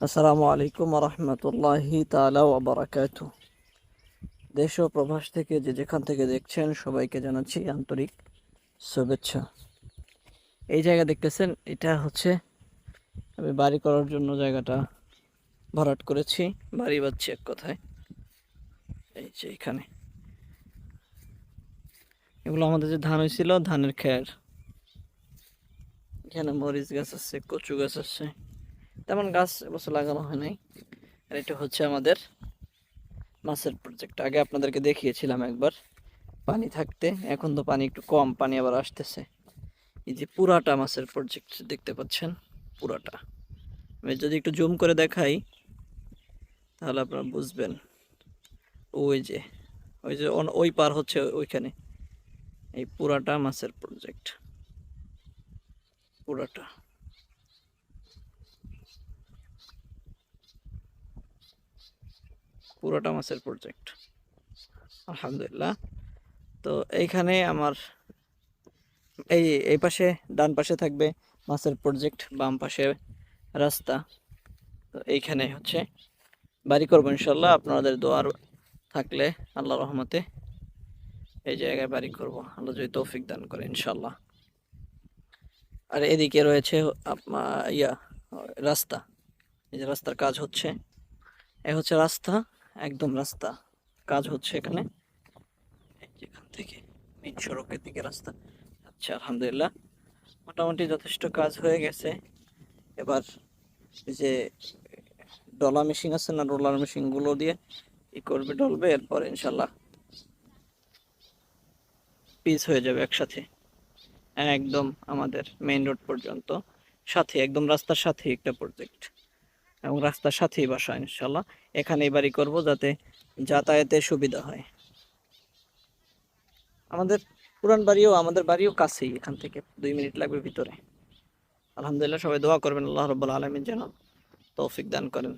আসসালামু আলাইকুম রহমতুল্লাহি তাআলা ওয়া বারাকাতুহু। দেশ ও প্রবাস থেকে যেখান থেকে দেখছেন সবাইকে জানাচ্ছি আন্তরিক শুভেচ্ছা। এই জায়গা দেখতেছেন, এটা হচ্ছে আমি বাড়ি করার জন্য জায়গাটা ভরাট করেছি, বাড়ি বাঁধছি এক কথায়। এই যে এখানে এগুলো আমাদের যে ধান হয়েছিল, ধানের খের। এখানে মরিচ গাছ আছে, কচু গাছ আছে, তেমন গাছ এবছর লাগানো হয় নাই। আর এটা হচ্ছে আমাদের মাছের প্রজেক্ট। আগে আপনাদেরকে দেখিয়েছিলাম একবার পানি থাকতে, এখন তো পানি একটু কম, পানি আবার আসতেছে। এই যে পুরাটা মাছের প্রজেক্ট দেখতে পাচ্ছেন, পুরাটা আমি যদি একটু জুম করে দেখাই তাহলে আপনারা বুঝবেন। ওই যে ওই পার হচ্ছে ওইখানে, এই পুরাটা মাছের প্রজেক্ট, পুরাটা। পুরাটা মাছের প্রজেক্ট আলহামদুলিল্লাহ। তো এইখানে আমার এই পাশে ডান পাশে থাকবে মাছের প্রজেক্ট, বাম পাশে রাস্তা। তো এইখানে হচ্ছে বাড়ি করবো ইনশাল্লাহ, আপনাদের দোয়ার থাকলে আল্লাহ রহমতে এই জায়গায় বাড়ি করব, আল্লাহ যদি তৌফিক দান করে ইনশাল্লাহ। আর এদিকে রয়েছে রাস্তা। এই যে রাস্তার কাজ হচ্ছে, এ হচ্ছে রাস্তা, একদম রাস্তা কাজ হচ্ছে এখানে। যেখান থেকে মেন সড়কের দিকে রাস্তা। আচ্ছা আলহামদুলিল্লাহ, মোটামুটি যথেষ্ট কাজ হয়ে গেছে। এবার এই যে ডলা মেশিন আছে না, রোলার মেশিন গুলো দিয়ে করবে, ডলবে, এরপর ইনশাল্লাহ পিস হয়ে যাবে একসাথে একদম আমাদের মেইন রোড পর্যন্ত। সাথে একদম রাস্তার সাথে একটা প্রজেক্ট, এবং রাস্তার সাথেই বাসা ইনশাল্লাহ। এখানেই বাড়ি করব যাতে যাতায়াতের সুবিধা হয়। আমাদের আমাদের বাড়িও কাছেই, এখান থেকে 2 মিনিট লাগবে ভিতরে। আলহামদুলিল্লাহ, সবাই দোয়া করবেন আল্লাহ রাব্বুল আলামিন যেন তৌফিক দান করেন।